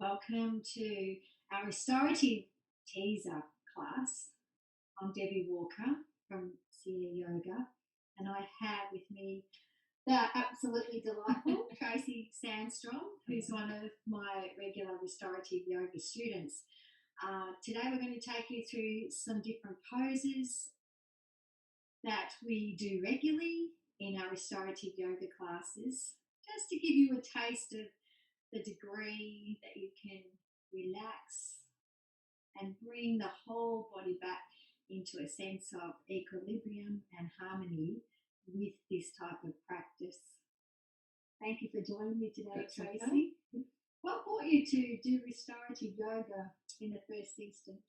Welcome to our restorative teaser class. I'm Debbie Walker from Seaire Yoga, and I have with me the absolutely delightful Tracy Sandstrom, who's one of my regular restorative yoga students. Today we're going to take you through some different poses that we do regularly in our restorative yoga classes, just to give you a taste of the degree that you can relax and bring the whole body back into a sense of equilibrium and harmony with this type of practice. Thank you for joining me today, That's Tracy. okay. What brought you to do restorative yoga in the first instance?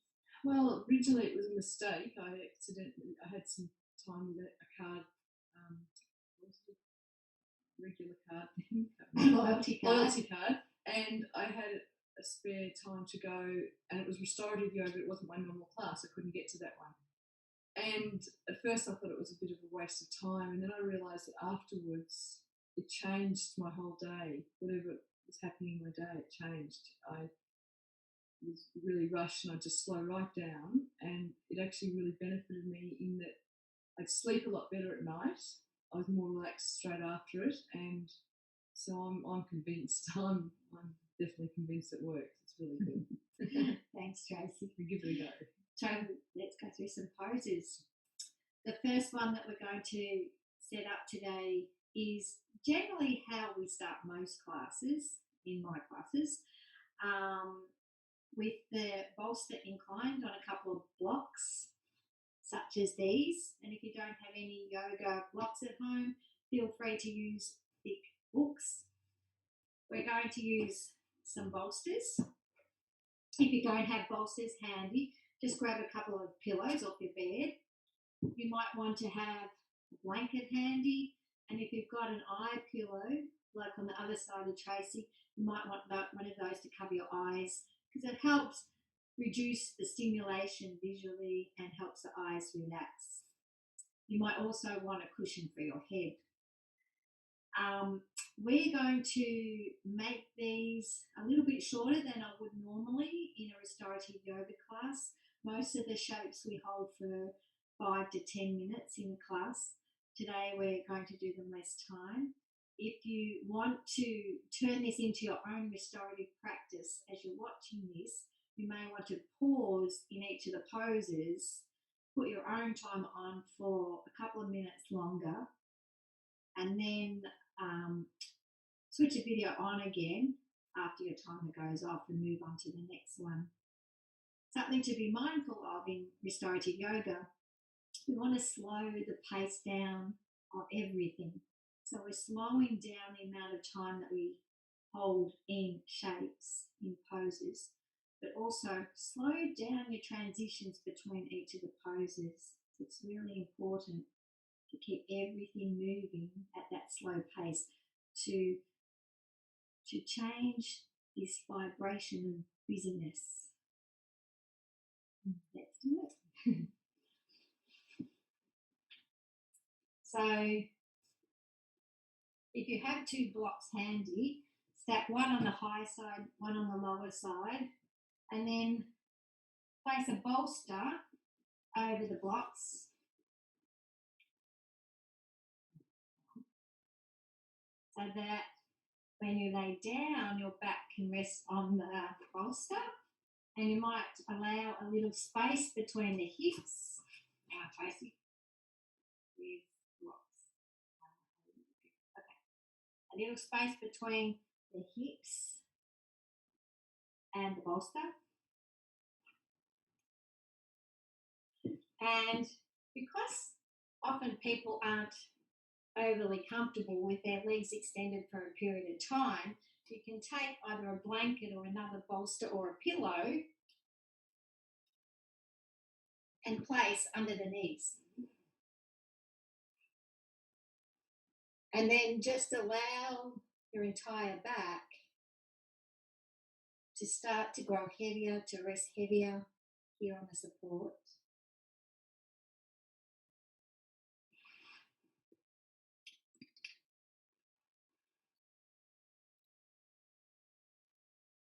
Well, originally it was a mistake. I had some time with a card, what was it? Regular card, loyalty card, and I had a spare time to go, and it was restorative yoga. It wasn't my normal class. I couldn't get to that one. And at first I thought it was a bit of a waste of time, and then I realised that afterwards it changed my whole day. Whatever was happening in my day, it changed. I was really rushed and I'd just slow right down, and it actually really benefited me in that I'd sleep a lot better at night. I was more relaxed straight after it, and so I'm convinced. I'm definitely convinced it works. It's really good. Thanks, Tracy. We give it a go. So let's go through some poses. The first one that we're going to set up today is generally how we start most classes, in my classes, with the bolster inclined on a couple of blocks, such as these. And if you don't have any yoga blocks at home, feel free to use thick books. We're going to use some bolsters. If you don't have bolsters handy, just grab a couple of pillows off your bed. You might want to have a blanket handy, and if you've got an eye pillow, like on the other side of Tracy, you might want one of those to cover your eyes, because it helps reduce the stimulation visually and helps the eyes relax. You might also want a cushion for your head. We're going to make these a little bit shorter than I would normally in a restorative yoga class. Most of the shapes we hold for 5 to 10 minutes in a class. Today we're going to do them less time. If you want to turn this into your own restorative practice as you're watching this, you may want to pause in each of the poses, put your own time on for a couple of minutes longer, and then switch the video on again after your timer goes off and move on to the next one. Something to be mindful of in restorative yoga, we want to slow the pace down of everything. So we're slowing down the amount of time that we hold in shapes, in poses, but also slow down your transitions between each of the poses. It's really important to keep everything moving at that slow pace to change this vibration of busyness. Let's do it. So if you have two blocks handy, stack one on the high side, one on the lower side, and then place a bolster over the blocks. So that when you lay down, your back can rest on the bolster, and you might allow a little space between the hips. Now, Tracy, with blocks. Okay. A little space between the hips and the bolster. And because often people aren't overly comfortable with their legs extended for a period of time, you can take either a blanket or another bolster or a pillow and place under the knees. And then just allow your entire back to start to grow heavier, to rest heavier here on the support.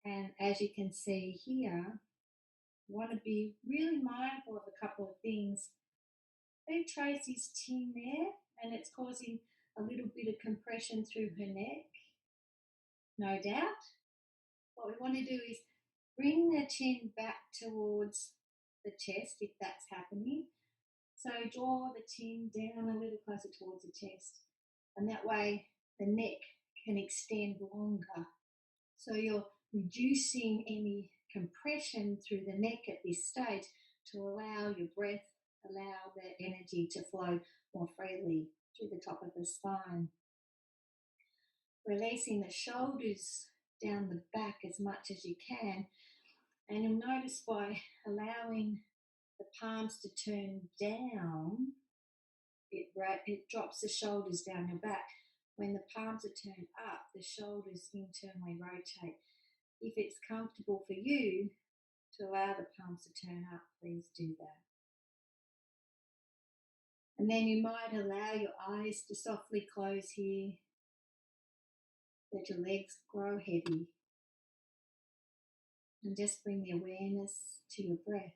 And as you can see here, you want to be really mindful of a couple of things. Then Tracy's chin there, and it's causing a little bit of compression through her neck, no doubt. What we want to do is bring the chin back towards the chest if that's happening. So draw the chin down a little closer towards the chest, and that way the neck can extend longer. So you're reducing any compression through the neck at this stage to allow your breath, allow the energy to flow more freely through the top of the spine. Releasing the shoulders down the back as much as you can, and you'll notice by allowing the palms to turn down, it drops the shoulders down your back. When the palms are turned up, the shoulders internally rotate. If it's comfortable for you to allow the palms to turn up, please do that. And then you might allow your eyes to softly close here. Let your legs grow heavy. And just bring the awareness to your breath.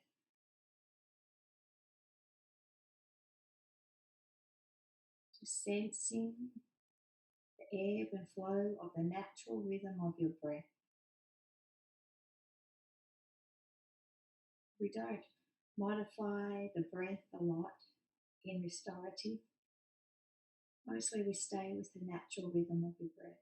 Just sensing the ebb and flow of the natural rhythm of your breath. We don't modify the breath a lot in restorative. Mostly we stay with the natural rhythm of your breath.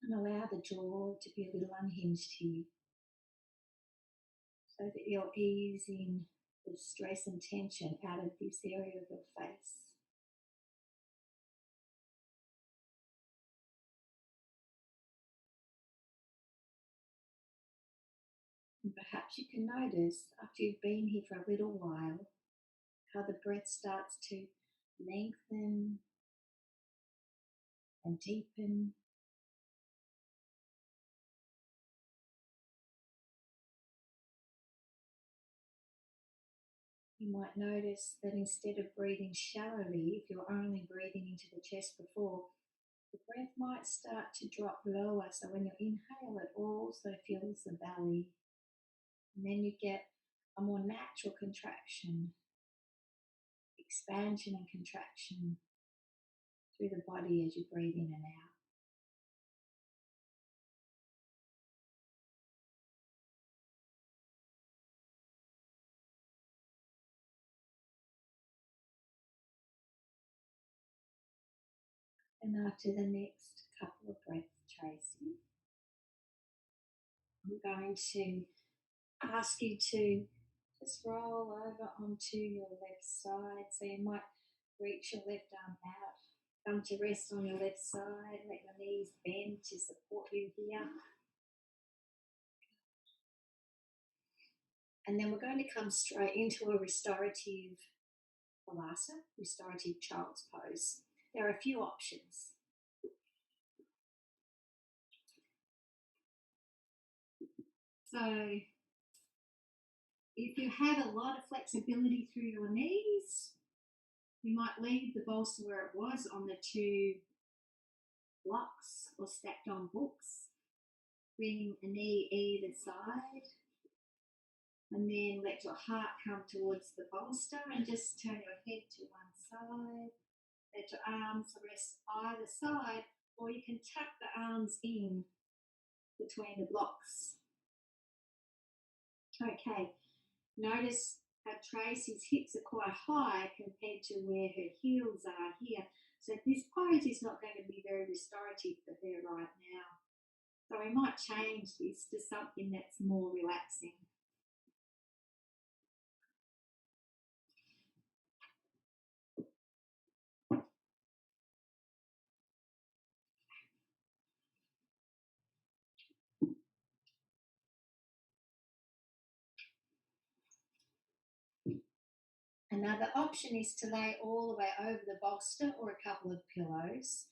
And allow the jaw to be a little unhinged here, so that you're easing the stress and tension out of this area of your face. And perhaps you can notice, after you've been here for a little while, how the breath starts to lengthen and deepen. You might notice that instead of breathing shallowly, if you're only breathing into the chest before, the breath might start to drop lower. So when you inhale, it also fills the belly. And then you get a more natural contraction, expansion and contraction through the body as you breathe in and out. And after the next couple of breaths, Tracy, I'm going to ask you to just roll over onto your left side. So you might reach your left arm out, come to rest on your left side, let your knees bend to support you here. And then we're going to come straight into a restorative Balasana, restorative child's pose. There are a few options. So if you have a lot of flexibility through your knees, you might leave the bolster where it was on the two blocks or stacked on books. Bring a knee either side, and then let your heart come towards the bolster and just turn your head to one side. Let your arms rest either side, or you can tuck the arms in between the blocks. Okay, notice how Tracy's hips are quite high compared to where her heels are here. So this pose is not going to be very restorative for her right now. So we might change this to something that's more relaxing. Another option is to lay all the way over the bolster or a couple of pillows.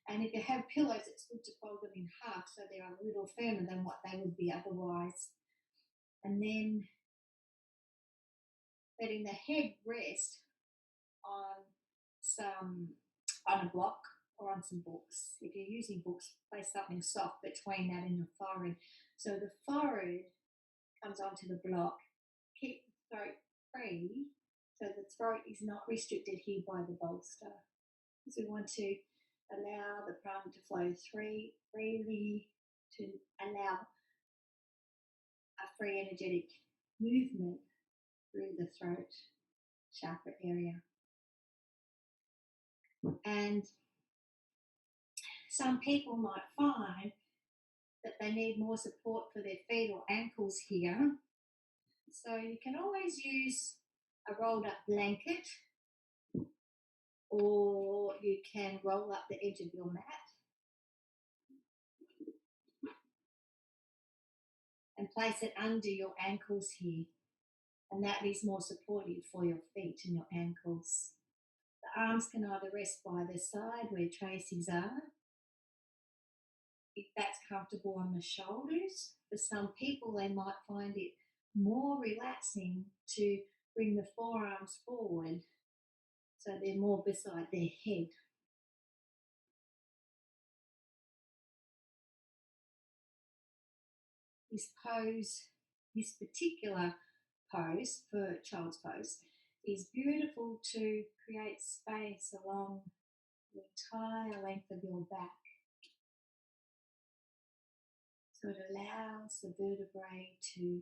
And if you have pillows, it's good to fold them in half so they're a little firmer than what they would be otherwise. And then letting the head rest on a block or on some books. If you're using books, place something soft between that and your forehead. So the forehead comes onto the block. Keep the throat free, so the throat is not restricted here by the bolster. Because we want to allow the prana to flow freely, to allow a free energetic movement through the throat chakra area. And some people might find that they need more support for their feet or ankles here. So you can always use a rolled up blanket, or you can roll up the edge of your mat and place it under your ankles here. And that is more supportive for your feet and your ankles. The arms can either rest by the side where traces are, if that's comfortable, on the shoulders. For some people, they might find it more relaxing to bring the forearms forward so they're more beside their head. This pose, this particular pose for child's pose, is beautiful to create space along the entire length of your back. So it allows the vertebrae to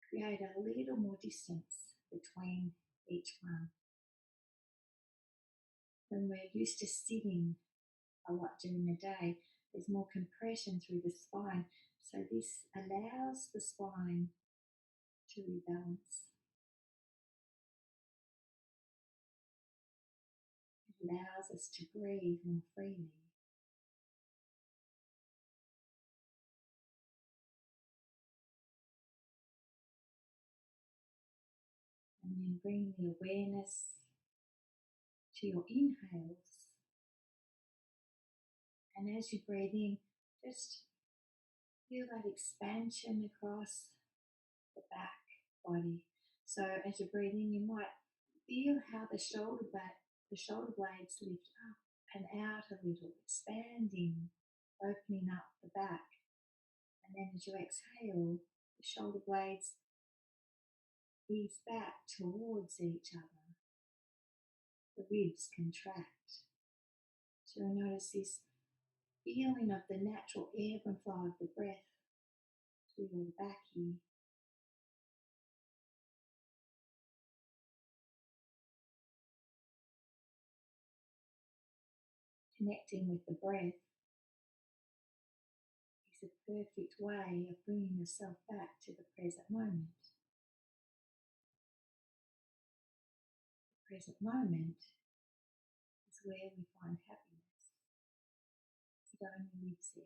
create a little more distance between each one. When we're used to sitting a lot during the day, there's more compression through the spine. So this allows the spine to rebalance. It allows us to breathe more freely. And then bring the awareness to your inhales. And as you breathe in, just feel that expansion across the back body. So as you breathe in, you might feel how the shoulder blades lift up and out a little, expanding, opening up the back. And then as you exhale, the shoulder blades ease back towards each other. The ribs contract. So you'll notice this feeling of the natural ebb and flow of the breath through your back here. Connecting with the breath is a perfect way of bringing yourself back to the present moment. The present moment is where we find happiness. It only lives there.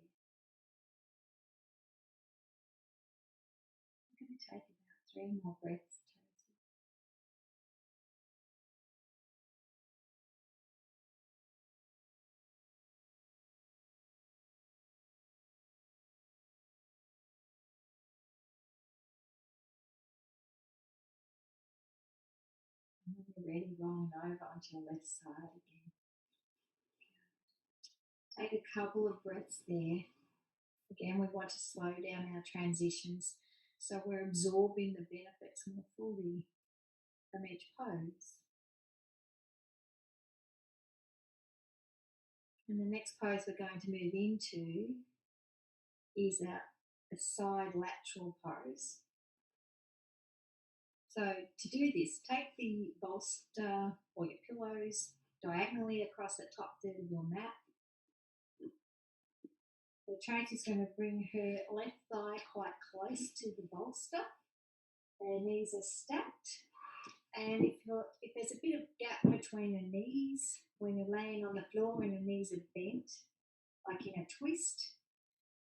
I'm going to take about 3 more breaths. And when you're ready, rolling over onto your left side again. Take a couple of breaths there. Again, we want to slow down our transitions so we're absorbing the benefits more fully from each pose. And the next pose we're going to move into is a side lateral pose. So to do this, take the bolster or your pillows diagonally across the top third of your mat. The Tracy's going to bring her left thigh quite close to the bolster. Her knees are stacked. And if there's a bit of gap between the knees when you're laying on the floor and your knees are bent, like in a twist,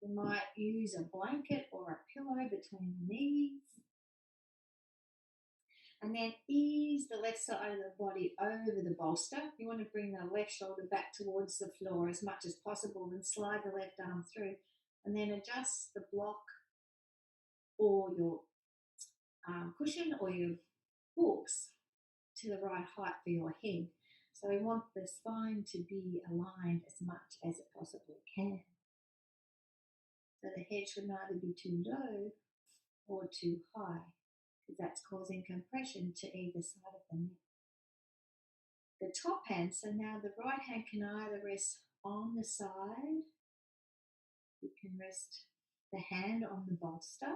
you might use a blanket or a pillow between the knees. And then ease the left side of the body over the bolster. You want to bring the left shoulder back towards the floor as much as possible and slide the left arm through. And then adjust the block or your cushion or your hooks to the right height for your head. So we want the spine to be aligned as much as it possibly can. So the head should neither be too low or too high, because that's causing compression to either side of the neck. The top hand, so now the right hand can either rest on the side, you can rest the hand on the bolster,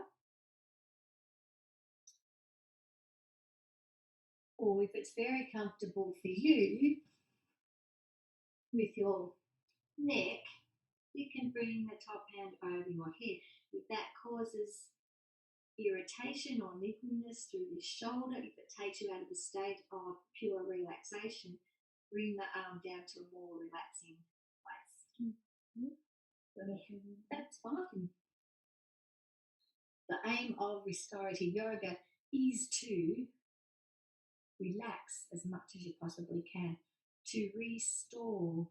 or if it's very comfortable for you with your neck, you can bring the top hand over your head. If that causes irritation or niggleness through the shoulder, if it takes you out of the state of pure relaxation, bring the arm down to a more relaxing place. That's fine. The aim of restorative yoga is to relax as much as you possibly can, to restore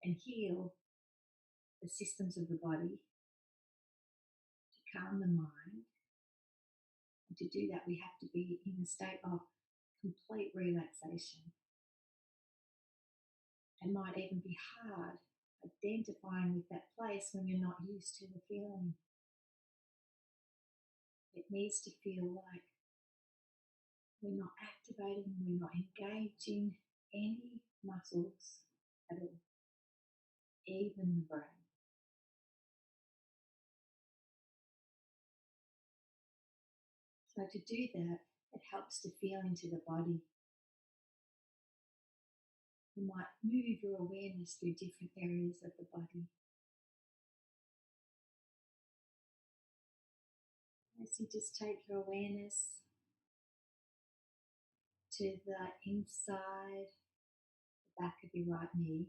and heal the systems of the body, to calm the mind. And to do that, we have to be in a state of complete relaxation. It might even be hard identifying with that place when you're not used to the feeling. It needs to feel like we're not activating, we're not engaging any muscles at all, even the brain. So to do that, it helps to feel into the body. You might move your awareness through different areas of the body. As you just take your awareness to the inside, the back of your right knee,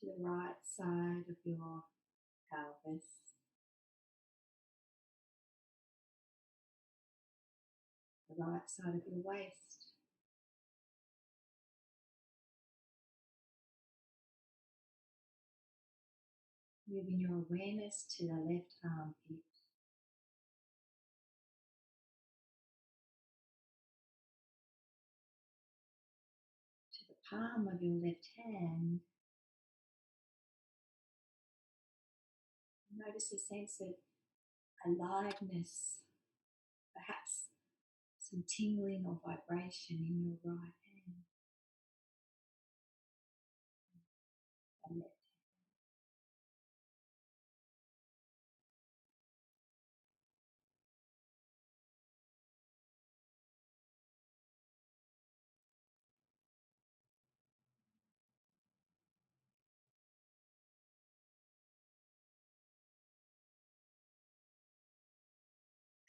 to the right side of your pelvis, the right side of your waist, moving your awareness to the left armpit, to the palm of your left hand. Notice a sense of aliveness, perhaps some tingling or vibration in your right hand and left.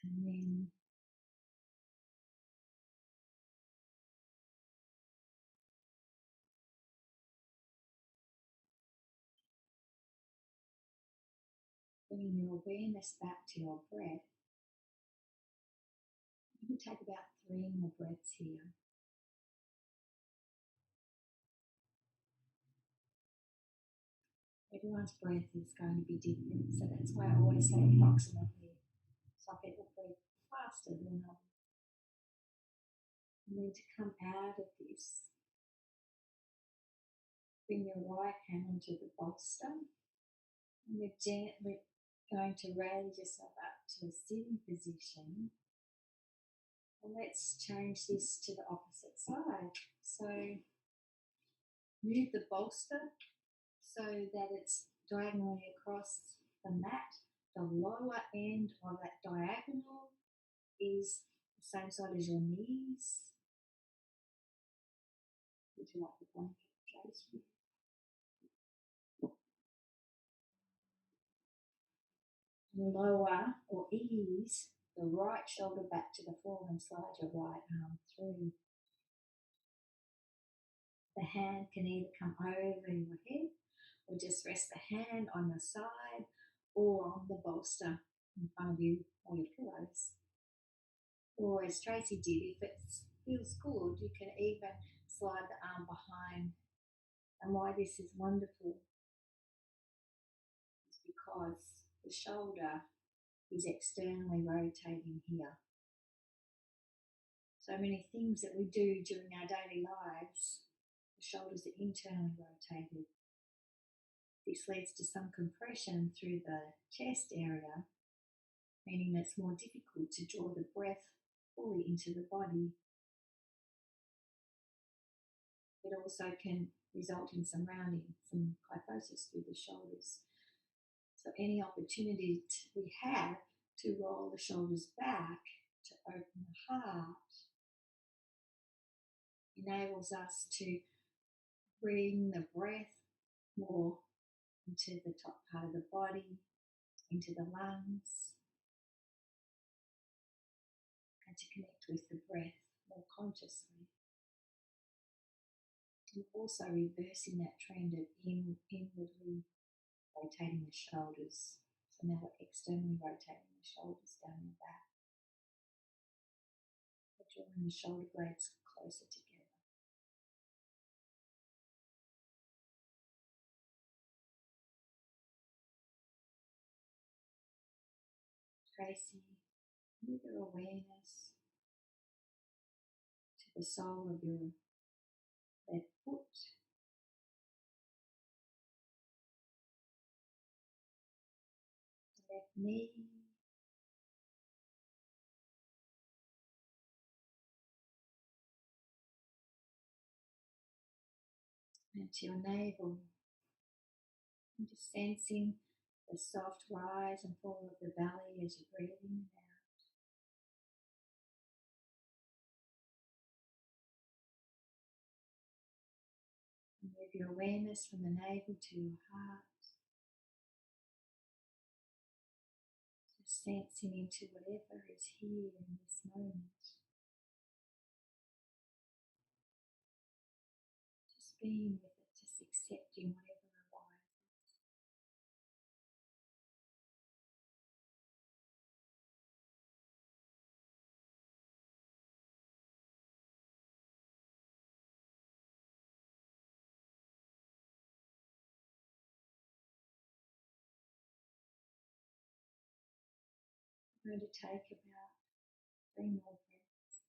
And then bringing your awareness back to your breath. You can take about 3 more breaths here. Everyone's breath is going to be different, so that's why I always say approximately. Some people breathe faster than others. And then to come out of this, bring your right hand onto the bolster, and you're gently going to raise yourself up to a sitting position. And let's change this to the opposite side. So move the bolster so that it's diagonally across the mat. The lower end of that diagonal is the same side as your knees. Would you like the blanket, Jason? Lower or ease the right shoulder back to the floor and slide your right arm through. The hand can either come over your head or just rest the hand on the side or on the bolster in front of you or your pillows. Or as Tracy did, if it feels good, you can even slide the arm behind. And why this is wonderful is because the shoulder is externally rotating here. so many things that we do during our daily lives, the shoulders are internally rotated. This leads to some compression through the chest area, meaning that it's more difficult to draw the breath fully into the body. It also can result in some rounding, some kyphosis through the shoulders. So any opportunity we have to roll the shoulders back, to open the heart, enables us to bring the breath more into the top part of the body, into the lungs, and to connect with the breath more consciously. And also reversing that trend of inwardly rotating the shoulders. So now we're externally rotating the shoulders down your back. We're drawing the shoulder blades closer together. Tracing with your awareness to the sole of your left foot, the left knee, and to your navel, and just sensing the soft rise and fall of the belly as you breathe in and out. And move your awareness from the navel to your heart, just sensing into whatever is here in this moment. Just being with it, just accepting whatever arises. I'm going to take about 3 more breaths.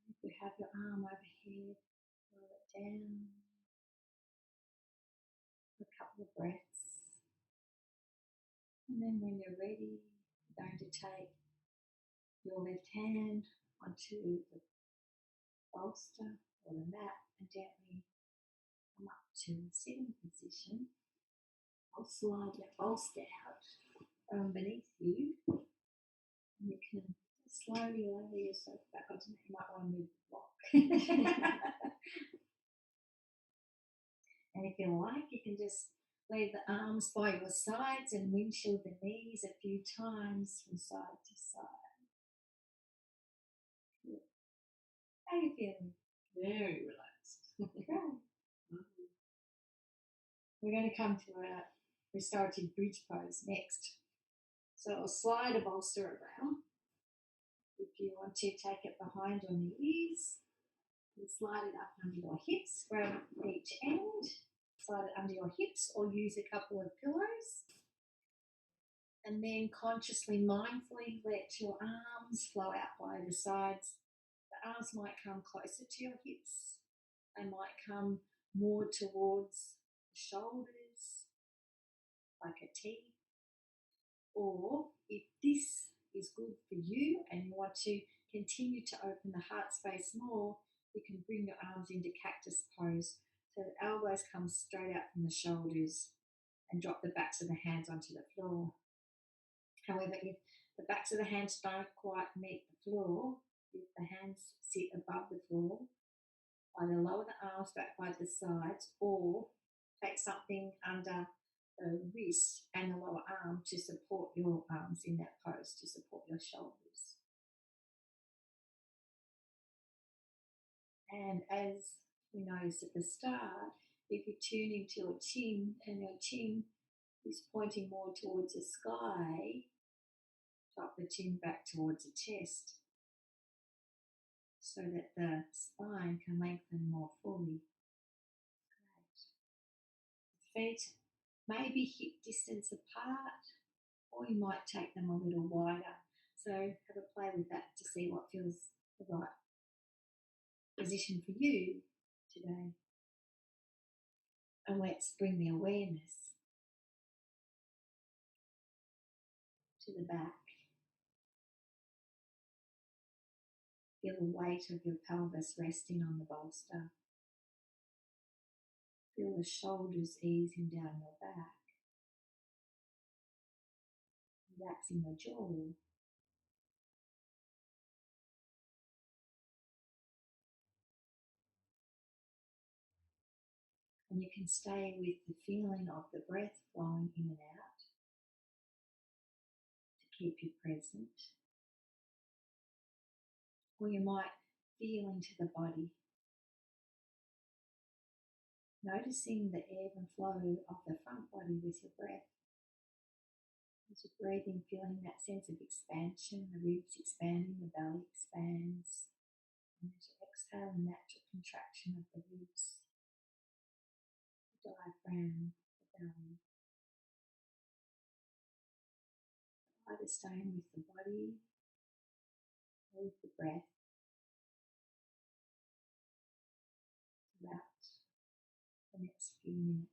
If you have your arm overhead, roll it down for a couple of breaths. And then when you're ready, you're going to take your left hand onto the bolster or the mat and gently come up to a sitting position. I'll slide that bolster out from beneath you, and you can slowly lower yourself back onto that. You might want to move the block. And if you like, you can just leave the arms by your sides and windshield the knees a few times from side to side. How are you feeling? Very relaxed. Great. We're going to come to a restorative bridge pose next. So I'll slide a bolster around. If you want to take it behind your knees, and slide it up under your hips, grab each end, slide it under your hips, or use a couple of pillows. And then consciously, mindfully let your arms flow out by the sides. The arms might come closer to your hips. They might come more towards the shoulders, like a T. Or if this is good for you and you want to continue to open the heart space more, you can bring your arms into cactus pose so the elbows come straight out from the shoulders and drop the backs of the hands onto the floor. However, if the backs of the hands don't quite meet the floor, if the hands sit above the floor, either lower the arms back by the sides or take something under the wrist and the lower arm to support your arms in that pose, to support your shoulders. And as we noticed at the start, if you tune into your chin and your chin is pointing more towards the sky, drop the chin back towards the chest so that the spine can lengthen more fully. Great. feet maybe hip distance apart, or you might take them a little wider. So have a play with that to see what feels the right position for you today. And let's bring the awareness to the back. Feel the weight of your pelvis resting on the bolster. Feel the shoulders easing down your back, relaxing your jaw. And you can stay with the feeling of the breath flowing in and out to keep you present. Or you might feel into the body, noticing the ebb and flow of the front body with your breath. As you're breathing, feeling that sense of expansion, the ribs expanding, the belly expands. And as you exhale, a natural contraction of the ribs, the diaphragm, the belly. Either staying with the body or with the breath throughout the next few minutes.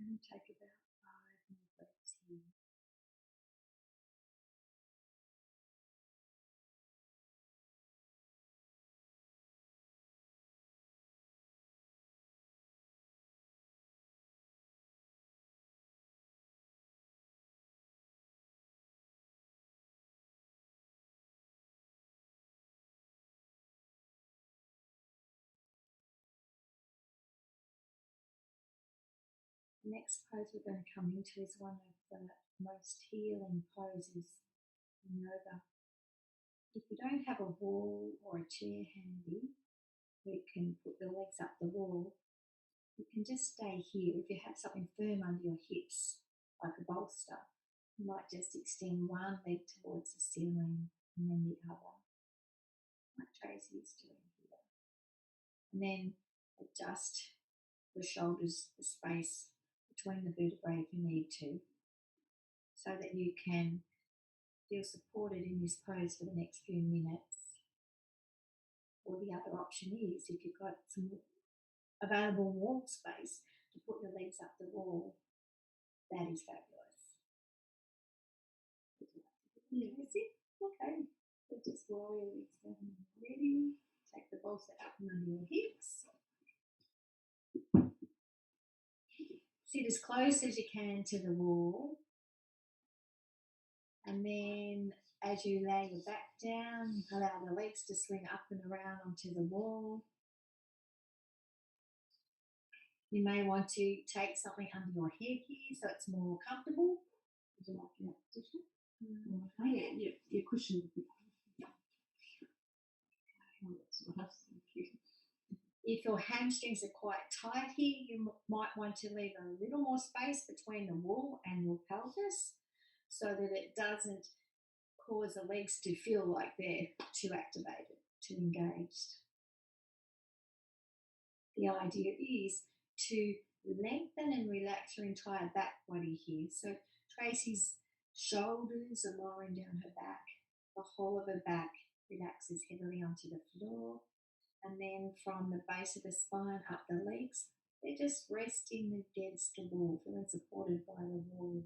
I'm going to take about 5 more breaths here. The next pose we're going to come into is one of the most healing poses in yoga. If you don't have a wall or a chair handy where you can put your legs up the wall, you can just stay here. If you have something firm under your hips, like a bolster, you might just extend one leg towards the ceiling and then the other, like Tracy is doing here. And then adjust the shoulders, the space between the vertebrae if you need to, so that you can feel supported in this pose for the next few minutes. Or the other option is, if you've got some available wall space to put your legs up the wall, that is fabulous. Yeah, that's it. Okay. So just roll your legs down when you're ready. Take the bolster up from under your hips. Sit as close as you can to the wall. And then as you lay your back down, allow the legs to swing up and around onto the wall. You may want to take something under your head here so it's more comfortable. Would you like that position? Yeah, your cushion would be If your hamstrings are quite tight here, you might want to leave a little more space between the wall and your pelvis so that it doesn't cause the legs to feel like they're too activated, too engaged. The idea is to lengthen and relax your entire back body here. So Tracy's shoulders are lowering down her back. The whole of her back relaxes heavily onto the floor. And then from the base of the spine up the legs, they're just resting against the wall, feeling supported by the wall.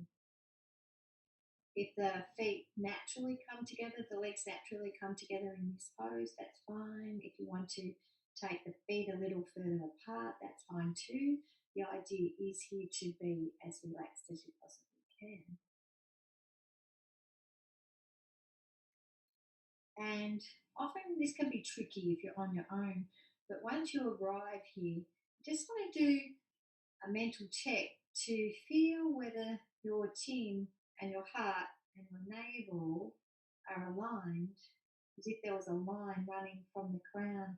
If the feet naturally come together, the legs naturally come together in this pose, that's fine. If you want to take the feet a little further apart, that's fine too. The idea is here to be as relaxed as you possibly And often this can be tricky if you're on your own, but once you arrive here, you just want to do a mental check to feel whether your chin and your heart and your navel are aligned, as if there was a line running from the crown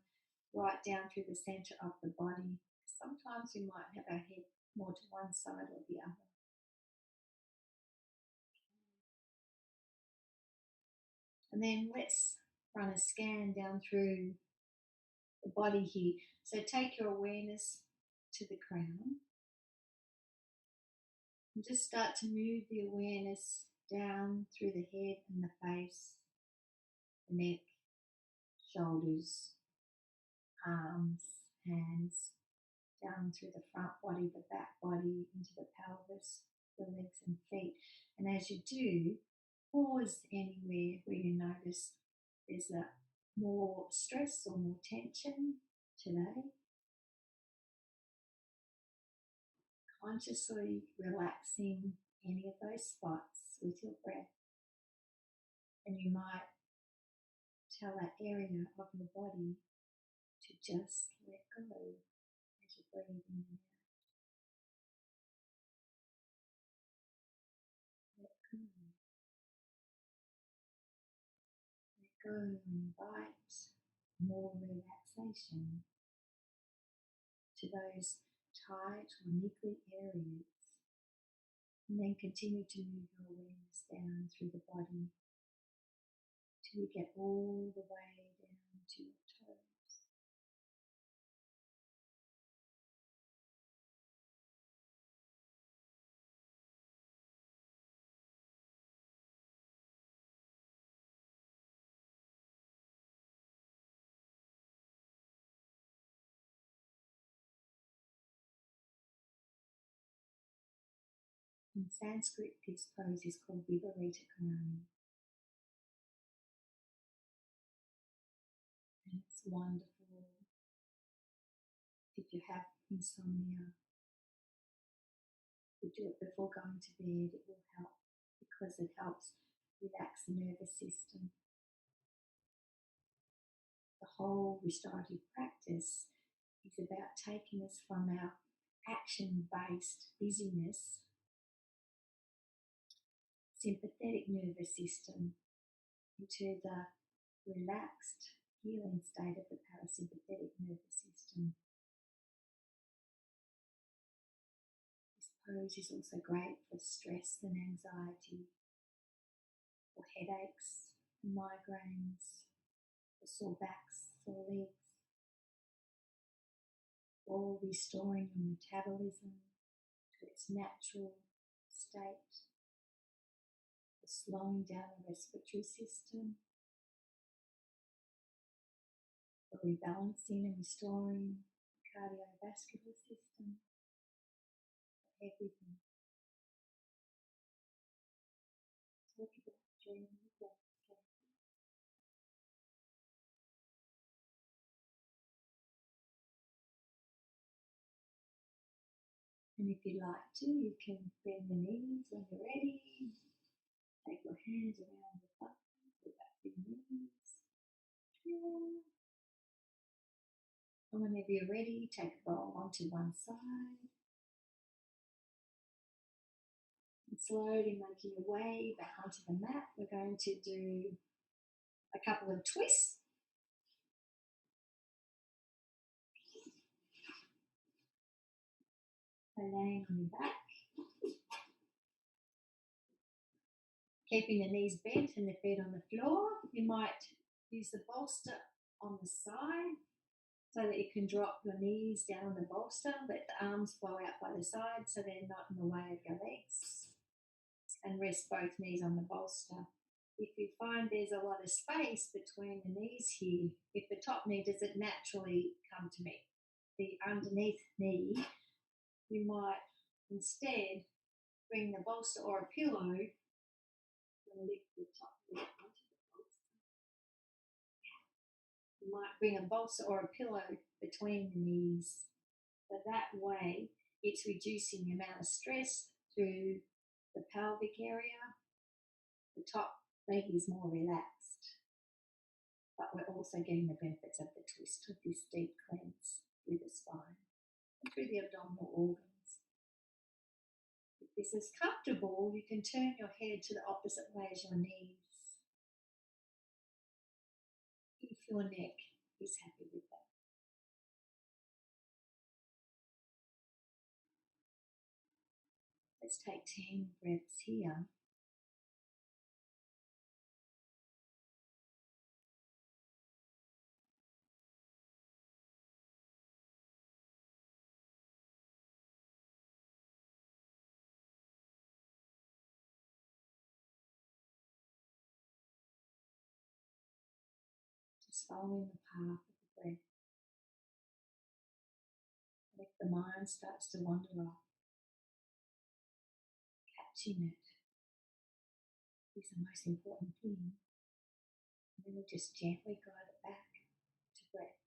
right down through the center of the body. Sometimes we might have our head more to one side or the other. And then let's run a scan down through the body here. So take your awareness to the crown and just start to move the awareness down through the head and the face, the neck, shoulders, arms, hands, down through the front body, the back body, into the pelvis, the legs and feet. And as you do, pause anywhere where you notice there's a more stress or more tension today. Consciously relaxing any of those spots with your breath. And you might tell that area of your body to just let go as you breathe in and out. Let go. Let go and invite more relaxation to those tight or niggly areas. And then continue to move your awareness down through the body till you get all the way down to your toes. In Sanskrit, this pose is called Viparita Karani. And it's wonderful if you have insomnia. You do it before going to bed, it will help because it helps relax the nervous system. The whole restorative practice is about taking us from our action-based busyness, sympathetic nervous system, into the relaxed healing state of the parasympathetic nervous system. This pose is also great for stress and anxiety, for headaches, migraines, for sore backs, sore legs, for restoring your metabolism to its natural state, for slowing down the respiratory system, for rebalancing and restoring the cardiovascular system, for everything. Talk about during the breath. And if you like to, you can bend the knees when you're ready. Take your hands around your butt, pull back your knees. Yeah. And whenever you're ready, take a roll onto one side. And slowly making your way back onto the mat, we're going to do a couple of twists. So laying on your back. Keeping the knees bent and the feet on the floor. You might use the bolster on the side so that you can drop your knees down on the bolster, let the arms flow out by the side so they're not in the way of your legs, and rest both knees on the bolster. If you find there's a lot of space between the knees here, if the top knee doesn't naturally come to meet the underneath knee, you might instead bring the bolster or a pillow and lift the top knee onto the bolster. You might bring a bolster or a pillow between the knees. So that way it's reducing the amount of stress through the pelvic area. The top leg is more relaxed. but we're also getting the benefits of the twist of this deep cleanse through the spine and through the abdominal organs. If this is comfortable, you can turn your head to the opposite way as your knees, if your neck is happy with that. Let's take 10 breaths here. Just following the path of the breath. And if the mind starts to wander off, catching it is the most important thing. And then we'll just gently guide it back to breath.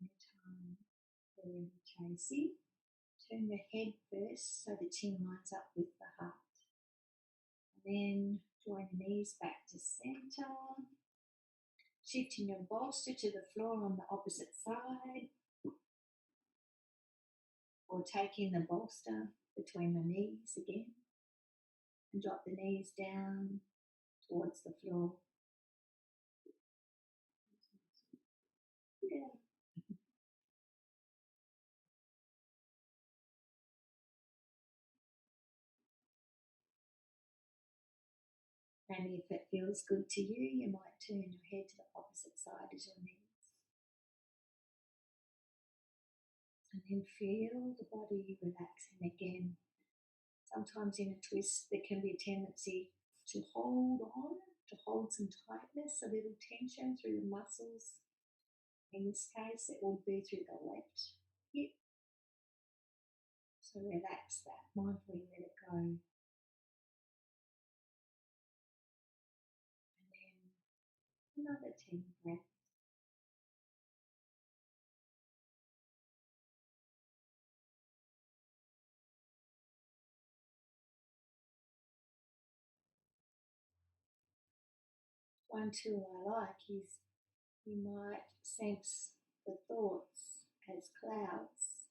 Anytime you're ready, Tracy, turn your head first so the chin lines up with the heart. And then drawing the knees back to centre, shifting your bolster to the floor on the opposite side, or taking the bolster between the knees again, and drop the knees down towards the floor. Yeah. And if it feels good to you, you might turn your head to the opposite side as your knees. And then feel the body relaxing again. Sometimes in a twist there can be a tendency to hold on, to hold some tightness, a little tension through the muscles. In this case it would be through the left hip. So relax that, mindfully let it go. And then another 10 breaths. One tool I like is you might sense the thoughts as clouds.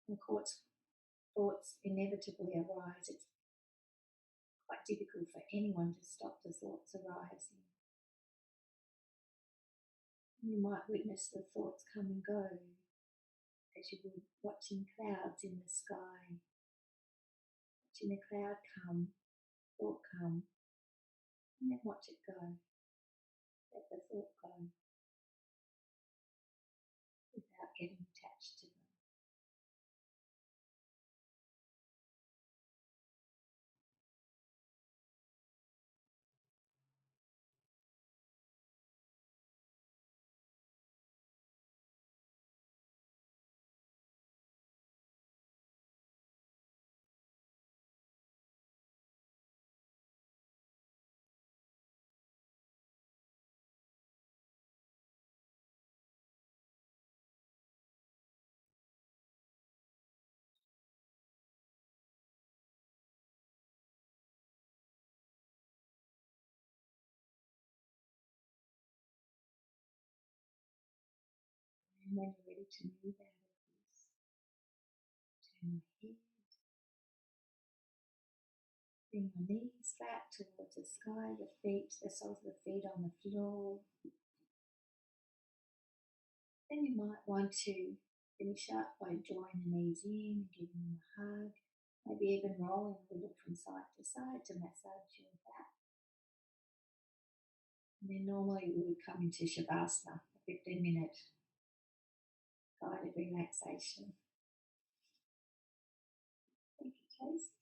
And of course, thoughts inevitably arise. It's quite difficult for anyone to stop the thoughts arising. You might witness the thoughts come and go as you would watching clouds in the sky. Watching a cloud come, thought come, and then watch it go. Let the thought go without getting attached to them. And when you're ready to move out of this, turn your head, bring your knees flat towards the sky, the soles of the feet on the floor. Then you might want to finish up by drawing the knees in and giving them a hug, maybe even rolling a little from side to side to massage your back. And then normally we would come into Shavasana, a 15-minute guided relaxation. Thank you, Chase.